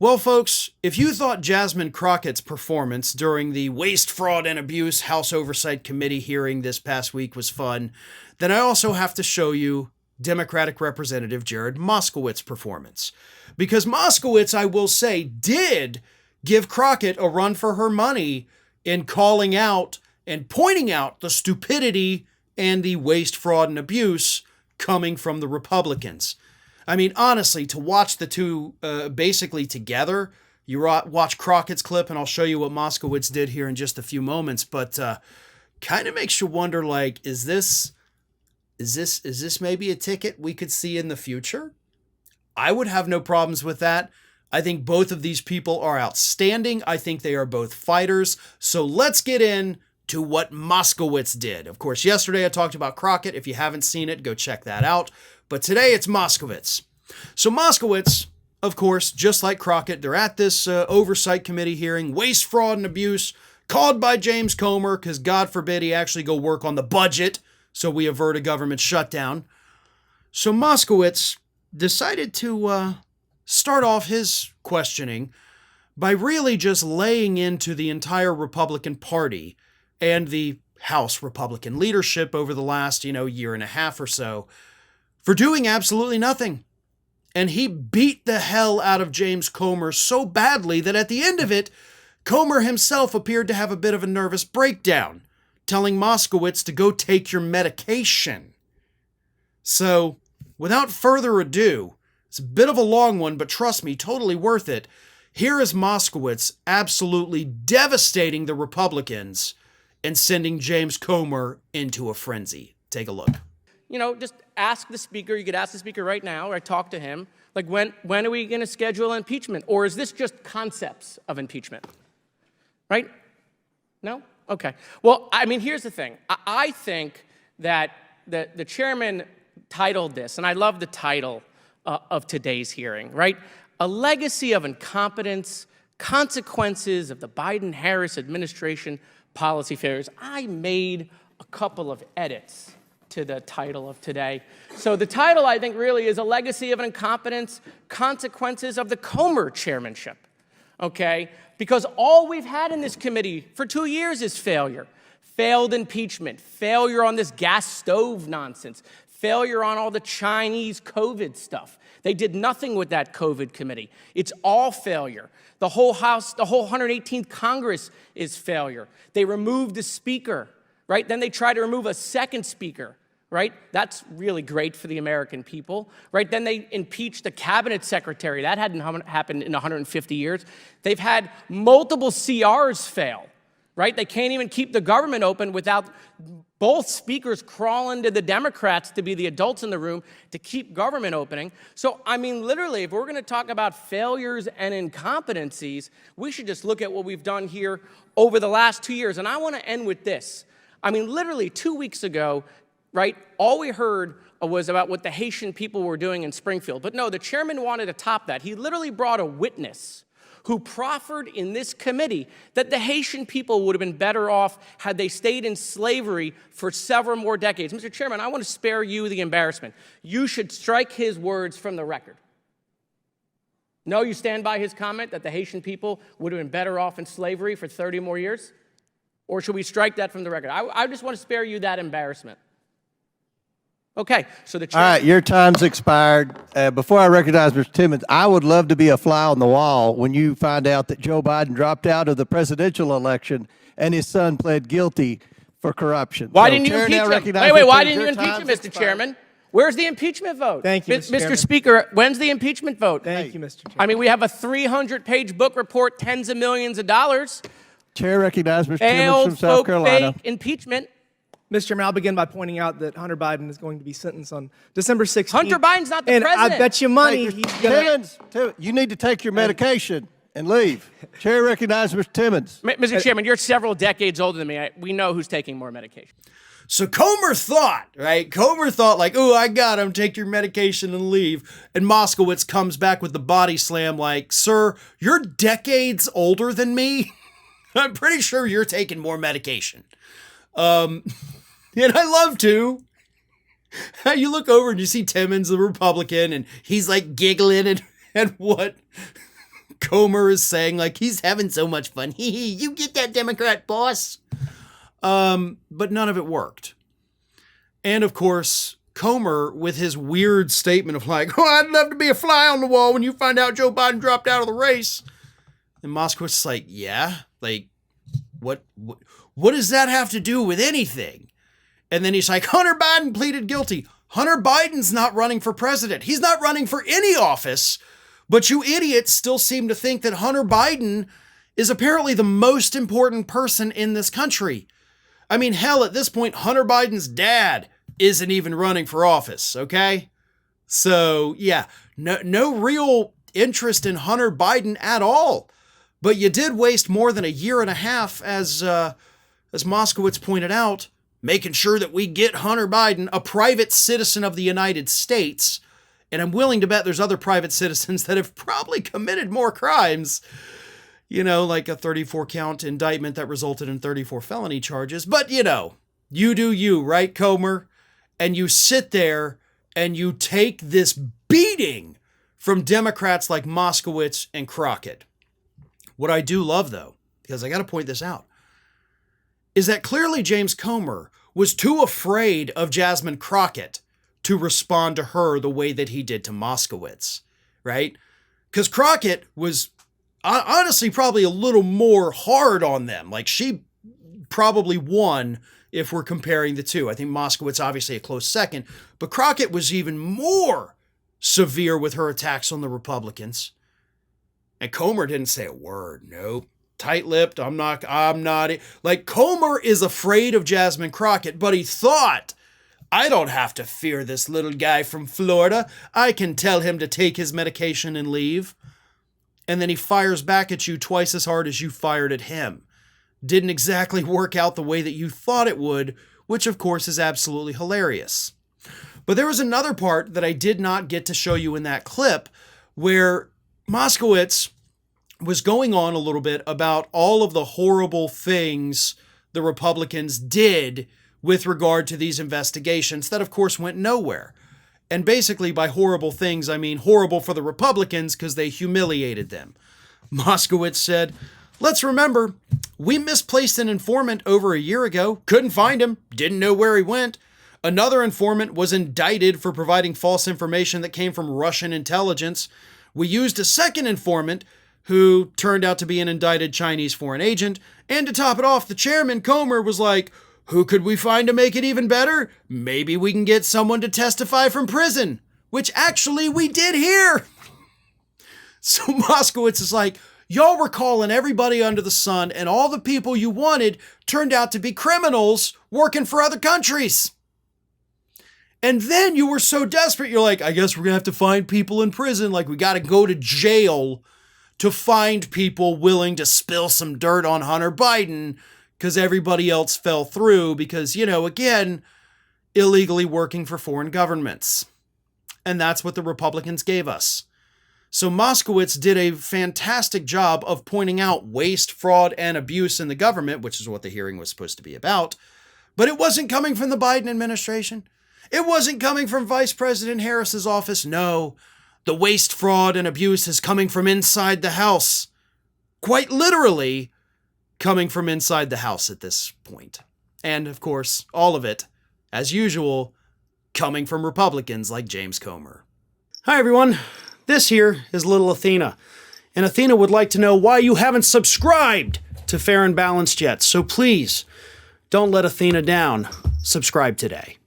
Well, folks, if you thought Jasmine Crockett's performance during the Waste, Fraud, and Abuse House Oversight Committee hearing this past week was fun, then I also have to show you Democratic Representative Jared Moskowitz's performance. Because Moskowitz, I will say, did give Crockett a run for her money in calling out and pointing out the stupidity and the waste, fraud, and abuse coming from the Republicans. I mean, honestly, to watch the two basically together, you watch Crockett's clip, and I'll show you what Moskowitz did here in just a few moments, but kind of makes you wonder, like, is this maybe a ticket we could see in the future? I would have no problems with that. I think both of these people are outstanding. I think they are both fighters. So let's get in to what Moskowitz did. Of course, yesterday I talked about Crockett. If you haven't seen it, go check that out. But today it's Moskowitz. So Moskowitz, of course, just like Crockett, they're at this Oversight Committee hearing, waste, fraud, and abuse, called by James Comer, because God forbid he actually go work on the budget so we avert a government shutdown. So Moskowitz decided to start off his questioning by really just laying into the entire Republican Party and the House Republican leadership over the last, year and a half or so for doing absolutely nothing. And he beat the hell out of James Comer so badly that at the end of it, Comer himself appeared to have a bit of a nervous breakdown, telling Moskowitz to go take your medication. So, without further ado, it's a bit of a long one, but trust me, totally worth it. Here is Moskowitz absolutely devastating the Republicans and sending James Comer into a frenzy. Take a look. Just ask the speaker. You could ask the speaker right now, or talk to him. Like, when are we going to schedule impeachment? Or is this just concepts of impeachment? Right? No? Okay. Well, I mean, here's the thing. I think that the chairman titled this, and I love the title of today's hearing, right? A legacy of incompetence, consequences of the Biden-Harris administration policy failures. I made a couple of edits to the title of today. So the title, I think, really is a legacy of incompetence, consequences of the Comer chairmanship, okay? Because all we've had in this committee for 2 years is failure. Failed impeachment, failure on this gas stove nonsense, failure on all the Chinese COVID stuff. They did nothing with that COVID committee. It's all failure. The whole House, the whole 118th Congress is failure. They removed the speaker, right? Then they try to remove a second speaker, right? That's really great for the American people, right? Then they impeached the cabinet secretary. That hadn't happened in 150 years. They've had multiple CRs fail, right? They can't even keep the government open without both speakers crawling to the Democrats to be the adults in the room to keep government opening. So, I mean, literally, if we're going to talk about failures and incompetencies, we should just look at what we've done here over the last 2 years. And I want to end with this. I mean, literally 2 weeks ago, right, all we heard was about what the Haitian people were doing in Springfield. But no, the chairman wanted to top that. He literally brought a witness who proffered in this committee that the Haitian people would have been better off had they stayed in slavery for several more decades. Mr. Chairman, I want to spare you the embarrassment. You should strike his words from the record. No, you stand by his comment that the Haitian people would have been better off in slavery for 30 more years? Or should we strike that from the record? I just want to spare you that embarrassment. Okay, so the chair. All right, your time's expired. Before I recognize Mr. Timmons, I would love to be a fly on the wall when you find out that Joe Biden dropped out of the presidential election and his son pled guilty for corruption. Why didn't you impeach him? Wait, why didn't you impeach him, Mr. Chairman? Where's the impeachment vote? Thank you, Mr. Chairman. Mr. Speaker, when's the impeachment vote? Thank you, Mr. Chairman. I mean, we have a 300-page book report, tens of millions of dollars. Chair recognizes Mr. Timmons from South Carolina. Fake impeachment. Mr. Chairman, I'll begin by pointing out that Hunter Biden is going to be sentenced on December 16th. Hunter Biden's not the and president. I bet you money he's going to... Timmons, you need to take your medication and leave. Chair recognizes Mr. Timmons. Mr. Chairman, you're several decades older than me. We know who's taking more medication. So Comer thought, right? Comer thought like, oh, I got him. Take your medication and leave. And Moskowitz comes back with the body slam like, sir, you're decades older than me. I'm pretty sure you're taking more medication. And I love to. You look over and you see Timmons, the Republican, and he's like giggling at what Comer is saying, like, he's having so much fun. You get that, Democrat boss. But none of it worked. And of course, Comer, with his weird statement of like, oh, I'd love to be a fly on the wall when you find out Joe Biden dropped out of the race. And Moskowitz is like, yeah, like, what does that have to do with anything? And then he's like, Hunter Biden pleaded guilty. Hunter Biden's not running for president. He's not running for any office. But you idiots still seem to think that Hunter Biden is apparently the most important person in this country. I mean, hell, at this point, Hunter Biden's dad isn't even running for office, okay? So, yeah, no real interest in Hunter Biden at all. But you did waste more than a year and a half, as Moskowitz pointed out, making sure that we get Hunter Biden, a private citizen of the United States, and I'm willing to bet there's other private citizens that have probably committed more crimes, you know, like a 34-count indictment that resulted in 34 felony charges. But, you know, you do you, right, Comer? And you sit there and you take this beating from Democrats like Moskowitz and Crockett. What I do love, though, because I got to point this out, is that clearly James Comer was too afraid of Jasmine Crockett to respond to her the way that he did to Moskowitz, right? Because Crockett was honestly probably a little more hard on them. Like, she probably won if we're comparing the two. I think Moskowitz obviously a close second, but Crockett was even more severe with her attacks on the Republicans. And Comer didn't say a word. Nope. Tight-lipped. I'm not. Like, Comer is afraid of Jasmine Crockett, but he thought, I don't have to fear this little guy from Florida. I can tell him to take his medication and leave. And then he fires back at you twice as hard as you fired at him. Didn't exactly work out the way that you thought it would, which of course is absolutely hilarious. But there was another part that I did not get to show you in that clip where Moskowitz was going on a little bit about all of the horrible things the Republicans did with regard to these investigations that of course went nowhere. And basically by horrible things, I mean horrible for the Republicans because they humiliated them. Moskowitz said, let's remember, we misplaced an informant over a year ago, couldn't find him, didn't know where he went. Another informant was indicted for providing false information that came from Russian intelligence. We used a second informant who turned out to be an indicted Chinese foreign agent. And to top it off, the chairman, Comer, was like, who could we find to make it even better? Maybe we can get someone to testify from prison, which actually we did here. So Moskowitz is like, y'all were calling everybody under the sun, and all the people you wanted turned out to be criminals working for other countries. And then you were so desperate, you're like, I guess we're going to have to find people in prison. Like, we got to go to jail to find people willing to spill some dirt on Hunter Biden because everybody else fell through because, you know, again, illegally working for foreign governments. And that's what the Republicans gave us. So Moskowitz did a fantastic job of pointing out waste, fraud, and abuse in the government, which is what the hearing was supposed to be about. But it wasn't coming from the Biden administration. It wasn't coming from Vice President Harris's office. No, the waste, fraud, and abuse is coming from inside the House. Quite literally coming from inside the House at this point. And, of course, all of it, as usual, coming from Republicans like James Comer. Hi, everyone. This here is little Athena. And Athena would like to know why you haven't subscribed to Fair and Balanced yet. So please, don't let Athena down. Subscribe today.